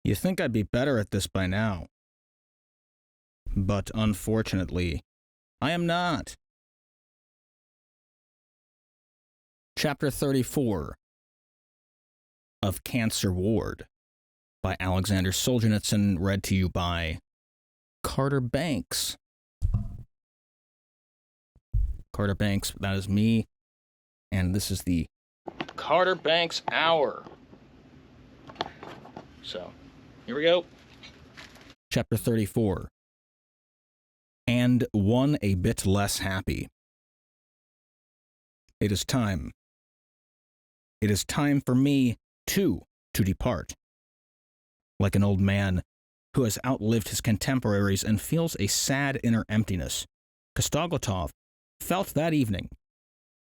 You think I'd be better at this by now. But unfortunately, I am not. Chapter 34 of Cancer Ward by Alexander Solzhenitsyn, read to you by Carter Banks. Carter Banks, that is me, and this is the Carter Banks Hour. So, here we go. Chapter 34. And one a bit less happy. It is time. It is time for me, too, to depart. Like an old man who has outlived his contemporaries and feels a sad inner emptiness, Kostoglotov felt that evening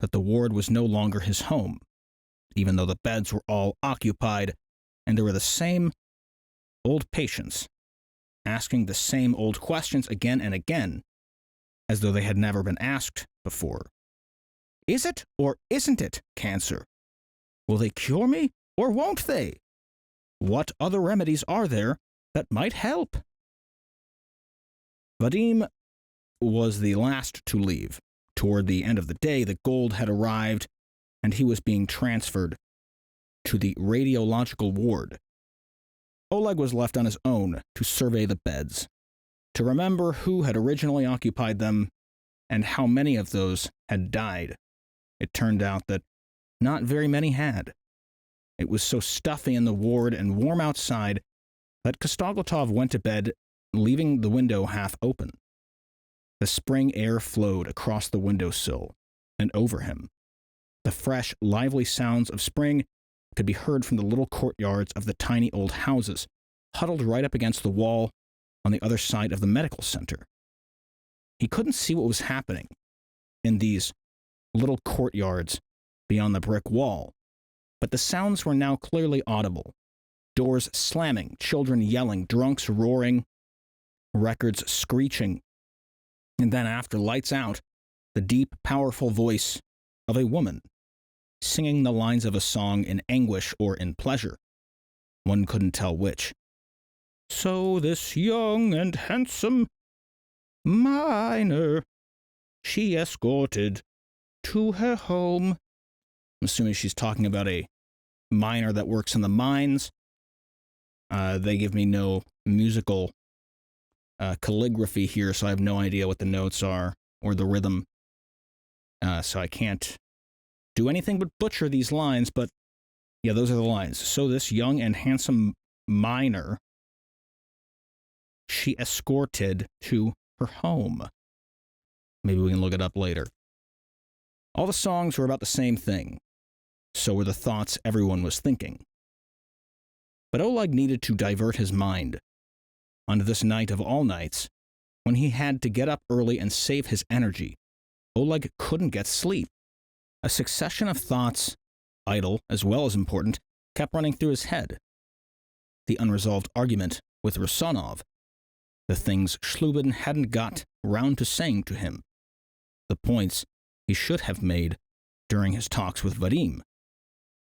that the ward was no longer his home, even though the beds were all occupied and there were the same old patients asking the same old questions again and again, as though they had never been asked before. Is it or isn't it cancer? Will they cure me or won't they? What other remedies are there that might help? Vadim was the last to leave. Toward the end of the day, the gold had arrived, and he was being transferred to the radiological ward. Oleg was left on his own to survey the beds, to remember who had originally occupied them and how many of those had died. It turned out that not very many had. It was so stuffy in the ward and warm outside that Kostoglotov went to bed, leaving the window half open. The spring air flowed across the windowsill and over him. The fresh, lively sounds of spring could be heard from the little courtyards of the tiny old houses, huddled right up against the wall on the other side of the medical center. He couldn't see what was happening in these little courtyards beyond the brick wall, but the sounds were now clearly audible. Doors slamming, children yelling, drunks roaring, records screeching, and then after lights out, the deep, powerful voice of a woman, singing the lines of a song in anguish or in pleasure. One couldn't tell which. So this young and handsome miner, she escorted to her home. I'm assuming she's talking about a miner that works in the mines. They give me no musical calligraphy here, so I have no idea what the notes are or the rhythm. So I can't do anything but butcher these lines, but yeah, those are the lines. So this young and handsome miner, she escorted to her home. Maybe we can look it up later. All the songs were about the same thing. So were the thoughts everyone was thinking. But Oleg needed to divert his mind. On this night of all nights, when he had to get up early and save his energy, Oleg couldn't get sleep. A succession of thoughts, idle as well as important, kept running through his head. The unresolved argument with Rusanov, the things Schlubin hadn't got round to saying to him, the points he should have made during his talks with Vadim,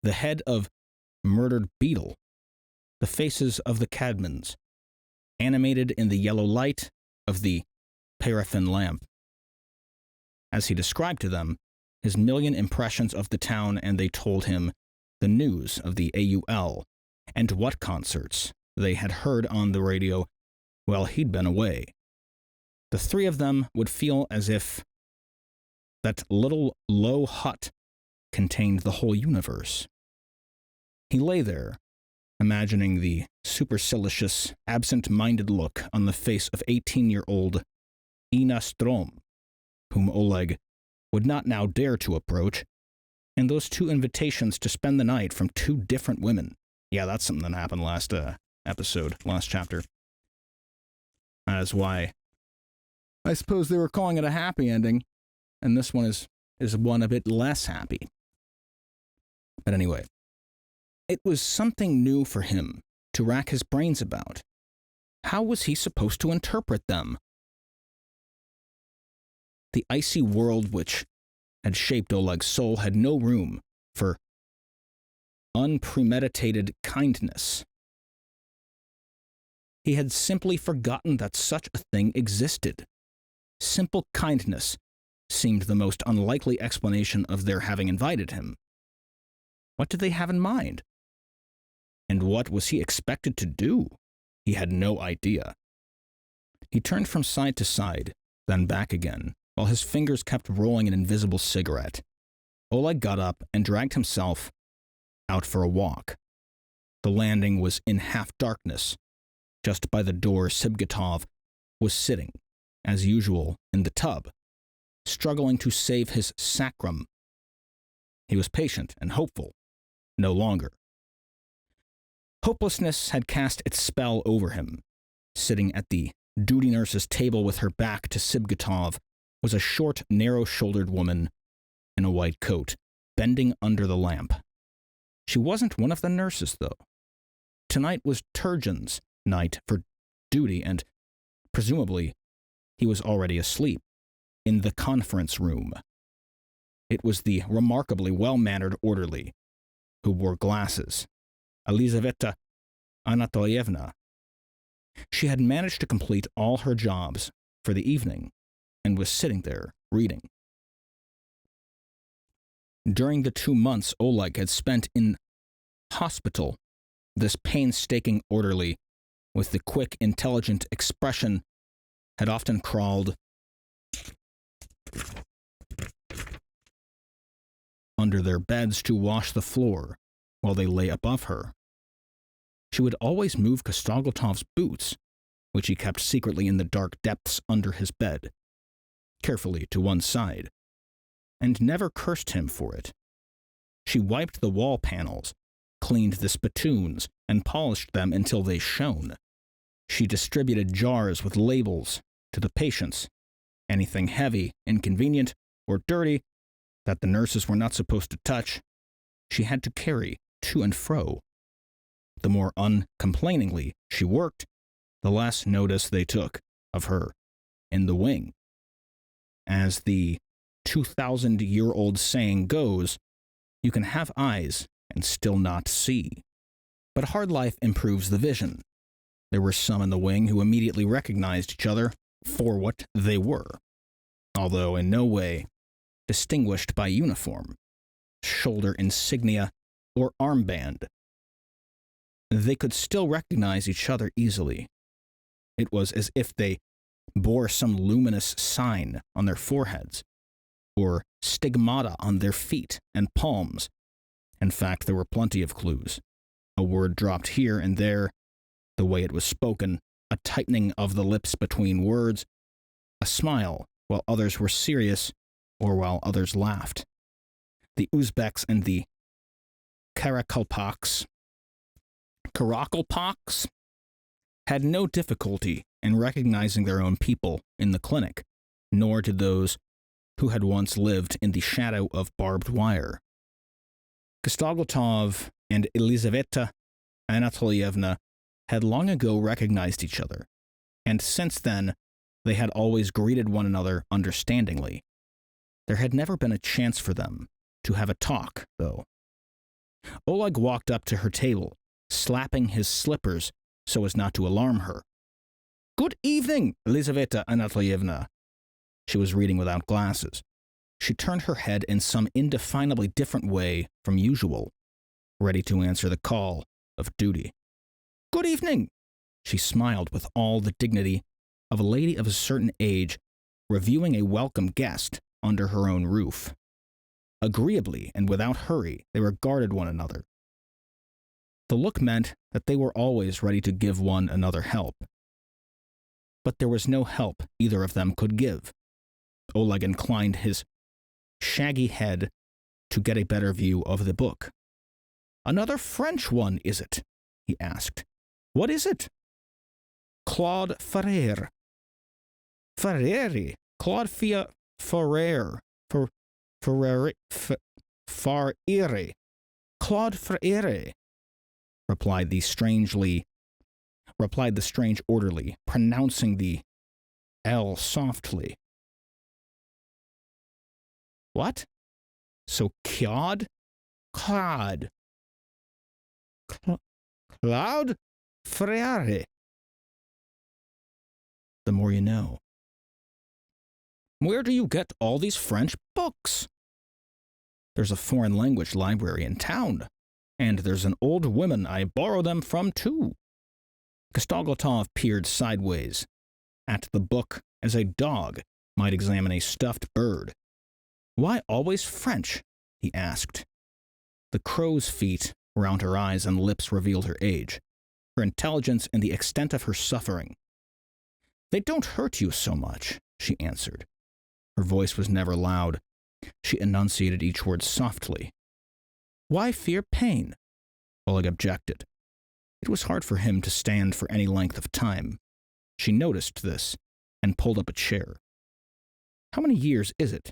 the head of murdered Beetle, the faces of the Cadmans, animated in the yellow light of the paraffin lamp. As he described to them his million impressions of the town, and they told him the news of the AUL and what concerts they had heard on the radio while he'd been away. The three of them would feel as if that little low hut contained the whole universe. He lay there, imagining the supercilious, absent-minded look on the face of 18-year-old Ina Strom, whom Oleg would not now dare to approach, and those two invitations to spend the night from two different women. Yeah, that's something that happened last chapter. That is why I suppose they were calling it a happy ending, and this one is one a bit less happy. But anyway, it was something new for him to rack his brains about. How was he supposed to interpret them? The icy world which had shaped Oleg's soul had no room for unpremeditated kindness. He had simply forgotten that such a thing existed. Simple kindness seemed the most unlikely explanation of their having invited him. What did they have in mind? And what was he expected to do? He had no idea. He turned from side to side, then back again, while his fingers kept rolling an invisible cigarette. Oleg got up and dragged himself out for a walk. The landing was in half-darkness. Just by the door, Sibgotov was sitting, as usual, in the tub, struggling to save his sacrum. He was patient and hopeful. No longer. Hopelessness had cast its spell over him. Sitting at the duty nurse's table with her back to Sibgotov was a short, narrow-shouldered woman in a white coat, bending under the lamp. She wasn't one of the nurses, though. Tonight was Turgeon's night for duty, and presumably he was already asleep in the conference room. It was the remarkably well-mannered orderly who wore glasses, Elizaveta Anatolyevna. She had managed to complete all her jobs for the evening and was sitting there reading. During the 2 months Oleg had spent in hospital, this painstaking orderly, with the quick, intelligent expression, had often crawled under their beds to wash the floor while they lay above her. She would always move Kostoglotov's boots, which he kept secretly in the dark depths under his bed, carefully to one side, and never cursed him for it. She wiped the wall panels, cleaned the spittoons, and polished them until they shone. She distributed jars with labels to the patients. Anything heavy, inconvenient, or dirty that the nurses were not supposed to touch, she had to carry to and fro. The more uncomplainingly she worked, the less notice they took of her in the wing. As the 2,000-year-old saying goes, you can have eyes and still not see. But hard life improves the vision. There were some in the wing who immediately recognized each other for what they were, although in no way distinguished by uniform, shoulder insignia, or armband. They could still recognize each other easily. It was as if they bore some luminous sign on their foreheads, or stigmata on their feet and palms. In fact, there were plenty of clues. A word dropped here and there, the way it was spoken, a tightening of the lips between words, a smile while others were serious or while others laughed. The Uzbeks and the Karakalpaks had no difficulty in recognizing their own people in the clinic, nor did those who had once lived in the shadow of barbed wire. Kostoglotov and Elizaveta Anatolyevna had long ago recognized each other, and since then they had always greeted one another understandingly. There had never been a chance for them to have a talk, though. Oleg walked up to her table, slapping his slippers so as not to alarm her. "Good evening, Elizaveta Anatolyevna." She was reading without glasses. She turned her head in some indefinably different way from usual, ready to answer the call of duty. "Good evening." She smiled with all the dignity of a lady of a certain age reviewing a welcome guest under her own roof. Agreeably and without hurry, they regarded one another. The look meant that they were always ready to give one another help. But there was no help either of them could give. Oleg inclined his shaggy head to get a better view of the book. "Another French one, is it?" he asked. "What is it?" "Claude Ferrer." "Ferreri? Claude Ferrer. Ferreri. Claude Ferreri," replied the strange orderly, pronouncing the L softly. "What? So Claude? Claude Ferreri," the more you know. Where do you get all these French books? There's a foreign language library in town, and there's an old woman I borrow them from, too. Kostoglotov peered sideways at the book as a dog might examine a stuffed bird. Why always French? He asked. The crow's feet around her eyes and lips revealed her age, her intelligence, and the extent of her suffering. They don't hurt you so much, she answered. Her voice was never loud. She enunciated each word softly. Why fear pain? Oleg objected. It was hard for him to stand for any length of time. She noticed this and pulled up a chair. How many years is it?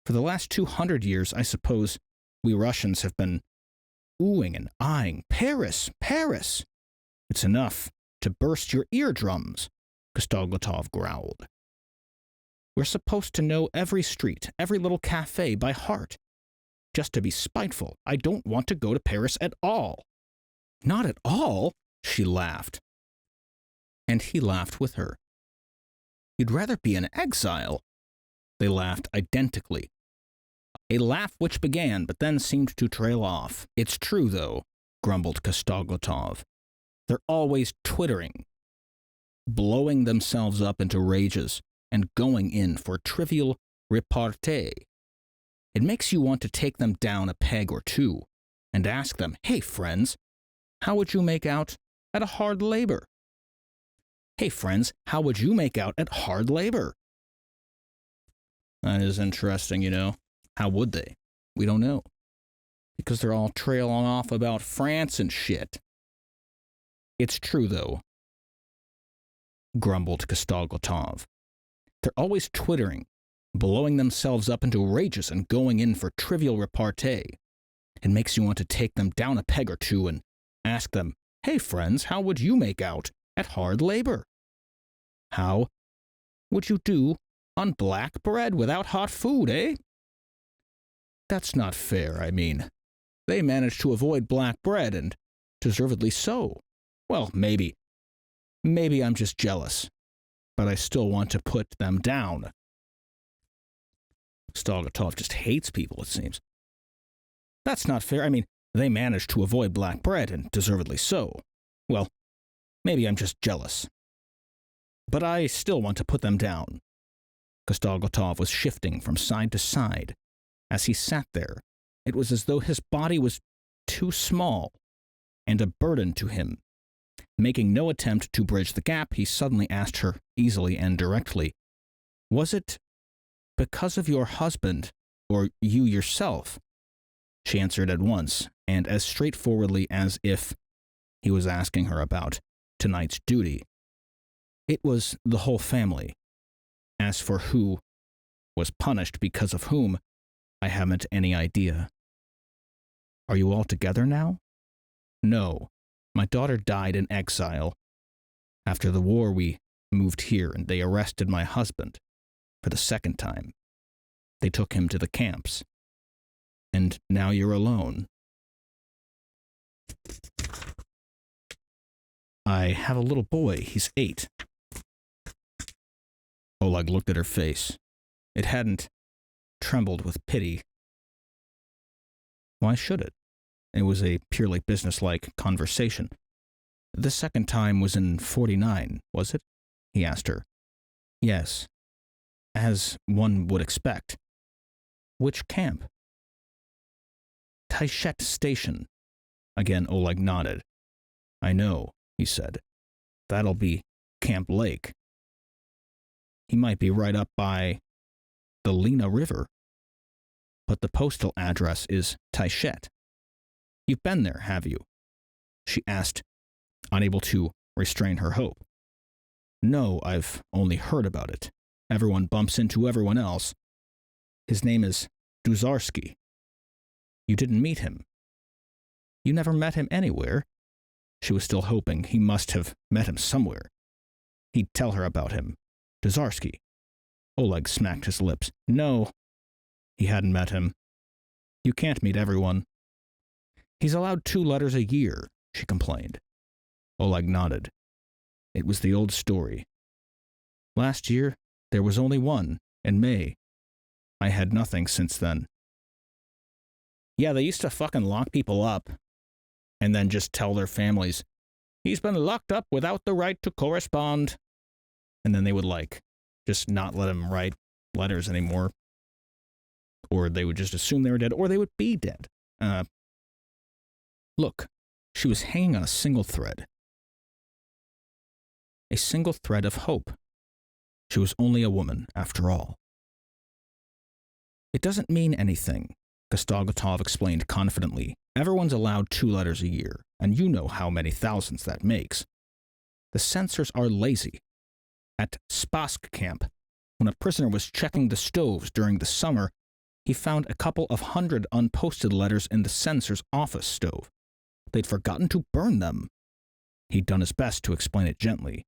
For the last 200 years, I suppose, we Russians have been oohing and eyeing. Paris, Paris! It's enough to burst your eardrums, Kostoglotov growled. We're supposed to know every street, every little cafe by heart. Just to be spiteful, I don't want to go to Paris at all. Not at all, she laughed. And he laughed with her. You'd rather be in exile. They laughed identically. A laugh which began, but then seemed to trail off. It's true, though, grumbled Kostoglotov. They're always twittering, blowing themselves up into rages, and going in for trivial repartee. It makes you want to take them down a peg or two, and ask them, hey, friends, how would you make out at a hard labor? Hey, friends, how would you make out at hard labor? That is interesting, you know. How would they? We don't know. Because they're all trailing off about France and shit. It's true, though, grumbled Kostoglotov. They're always twittering, blowing themselves up into rages and going in for trivial repartee. It makes you want to take them down a peg or two and ask them, hey, friends, how would you make out at hard labor? How would you do on black bread without hot food, eh? That's not fair, I mean. They managed to avoid black bread, and deservedly so. Well, maybe I'm just jealous, but I still want to put them down. Kostoglotov just hates people, it seems. That's not fair. I mean, they managed to avoid black bread, and deservedly so. Well, maybe I'm just jealous, but I still want to put them down. Kostoglotov was shifting from side to side. As he sat there, it was as though his body was too small and a burden to him. Making no attempt to bridge the gap, he suddenly asked her easily and directly, was it because of your husband or you yourself? She answered at once, and as straightforwardly as if he was asking her about tonight's duty. It was the whole family. As for who was punished because of whom, I haven't any idea. Are you all together now? No. My daughter died in exile. After the war, we moved here, and they arrested my husband for the second time. They took him to the camps. And now you're alone. I have a little boy. He's 8. Oleg looked at her face. It hadn't trembled with pity. Why should it? It was a purely businesslike conversation. The second time was in 49, was it? He asked her. Yes, as one would expect. Which camp? Taichet Station. Again, Oleg nodded. I know, he said. That'll be Camp Lake. He might be right up by the Lena River. But the postal address is Taichet. You've been there, have you? She asked, unable to restrain her hope. No, I've only heard about it. Everyone bumps into everyone else. His name is Duzarsky. You didn't meet him. You never met him anywhere. She was still hoping he must have met him somewhere. He'd tell her about him. Duzarsky. Oleg smacked his lips. No, he hadn't met him. You can't meet everyone. He's allowed 2 letters a year, she complained. Oleg nodded. It was the old story. Last year, there was only one, in May. I had nothing since then. Yeah, they used to fucking lock people up and then just tell their families, he's been locked up without the right to correspond. And then they would, just not let him write letters anymore. Or they would just assume they were dead, or they would be dead. Look, she was hanging on a single thread. A single thread of hope. She was only a woman, after all. It doesn't mean anything, Kostoglotov explained confidently. Everyone's allowed 2 letters a year, and you know how many thousands that makes. The censors are lazy. At Spask camp, when a prisoner was checking the stoves during the summer, he found a couple of 100 unposted letters in the censor's office stove. They'd forgotten to burn them. He'd done his best to explain it gently.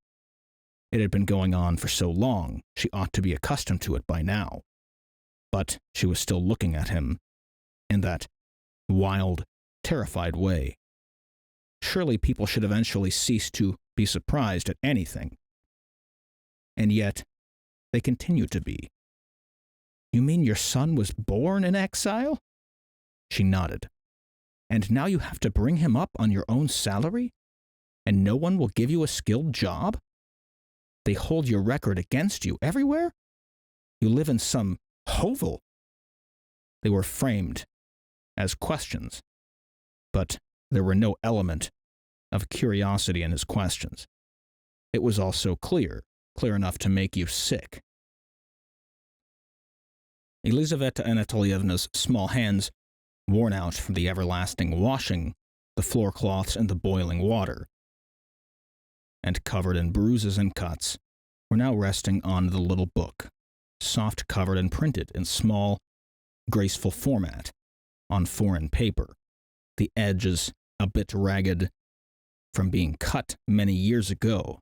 It had been going on for so long, she ought to be accustomed to it by now. But she was still looking at him in that wild, terrified way. Surely people should eventually cease to be surprised at anything. And yet, they continue to be. You mean your son was born in exile? She nodded. And now you have to bring him up on your own salary? And no one will give you a skilled job? They hold your record against you everywhere? You live in some hovel. They were framed as questions, but there were no element of curiosity in his questions. It was also clear enough to make you sick. Elizaveta Anatolyevna's small hands, worn out from the everlasting washing, the floor cloths and the boiling water, and covered in bruises and cuts, were now resting on the little book, soft-covered and printed in small, graceful format, on foreign paper, the edges a bit ragged from being cut many years ago.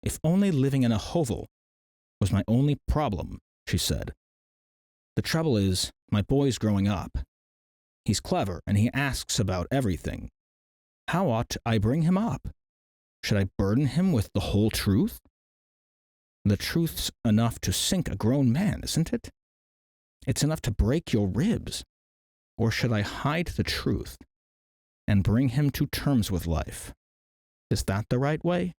If only living in a hovel was my only problem, she said. The trouble is, my boy's growing up. He's clever, and he asks about everything. How ought I bring him up? Should I burden him with the whole truth? The truth's enough to sink a grown man, isn't it? It's enough to break your ribs. Or should I hide the truth and bring him to terms with life? Is that the right way?